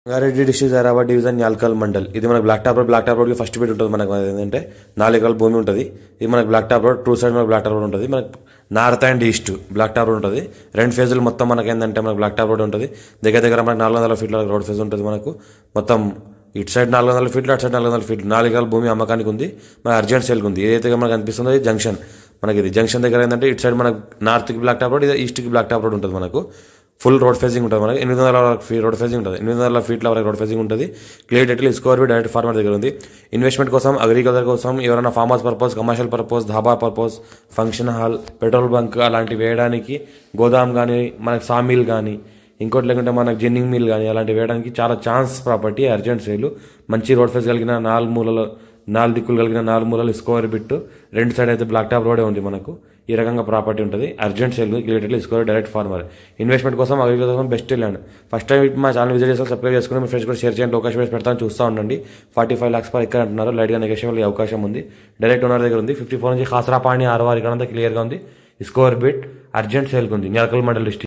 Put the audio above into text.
Rangareddy district Hyderabad division Yalkal mandal. ఇది మనకు black top road first bit ఉంటుంది. మనకు ఏంటంటే 4 ఎకరాల భూమి ఉంటుంది. ఇది మనకు బ్లాక్ టాప్ రోడ్, 2 సైడ్ మనకు బ్లాక్ టాప్ రోడ్ ఉంటుంది. మనకు north and east black top road ఉంటుంది. 2 ఫేజులు మొత్తం మనకు ఏంటంటే మనకు బ్లాక్ టాప్ రోడ్ ఉంటుంది. దగ్గర మనకు 400 ఫీట్ల రోడ్ ఫేజ్ ఉంటుంది. మనకు మొత్తం ఇటు సైడ్ 400 ఫీట్లు, అటు సైడ్ 400 ఫీట్లు, 4 ఎకరాల భూమి అమ్మకానికి ఉంది. మన అర్జెంట్ సేల్కి ఉంది. ఏదైతే మనకు అనిపిస్తుందో ఇది జంక్షన్. మనకి ఇది జంక్షన్ దగ్గర ఏంటంటే ఇటు సైడ్ మనకు నార్త్కి బ్లాక్ టాప్ రోడ్, ఇది ఈస్ట్కి బ్లాక్ టాప్ రోడ్ ఉంటుంది. మనకు ఫుల్ రోడ్ ఫేసింగ్ ఉంటుంది. మనకి 800 రోడ్ ఫేసింగ్ ఉంటుంది. 800 ఫీట్ల వరకు రోడ్ ఫేసింగ్ ఉంటుంది. Clear title score direct farmer దగ్గర ఉంది. ఇన్వెస్ట్మెంట్ కోసం, అగ్రికల్చర్ కోసం, ఎవరైనా farm house purpose, commercial purpose, dhaba purpose, function hall, petrol bunk అలాంటివి వేయడానికి, గోదాం కానీ, మనకి సామిల్ కానీ, ఇంకోటి లేకుంటే మనకు జిన్నింగ్ మిల్ కానీ అలాంటివి వేయడానికి చాలా ఛాన్స్ ప్రాపర్టీ. అర్జెంట్ సేల్, మంచి రోడ్ ఫేస్ కలిగిన 4 దిక్కులు కలిగిన 4 మూలలు స్కోర్ బిట్, 2 సైడ్ అయితే బ్లాక్ టాప్ రోడే ఉంది. మనకు ఈ రకంగా ప్రాపర్టీ ఉంటుంది. Urgent sale, clear title score direct farmer. Investment కోసం, అగ్రికల్చర్ కోసం బెస్ట్ ల్యాండ్. ఫస్ట్ టైం మా ఛానల్ విజిట్ చేసి సబ్స్క్రైబ్ చేసుకుని మీ ఫ్రెండ్స్ కూడా షేర్ చేయండి. అవకాశం వేసి పెడతాను, చూస్తూ ఉండండి. 45 lakhs పర్ ఎక్కడ అంటున్నారు. లైట్గా నెగోషియబుల్ అవకాశం ఉంది. డైరెక్ట్ ఓనర్ దగ్గర ఉంది. 54 నుంచి ఖాసరాపాణి 6 ఇక్కడ అంతా క్లియర్గా ఉంది. స్కోర్ బిట్ అర్జెంట్ సేల్కి ఉంది. యాల్కల్ మండల్ డిస్ట్రిక్ట్.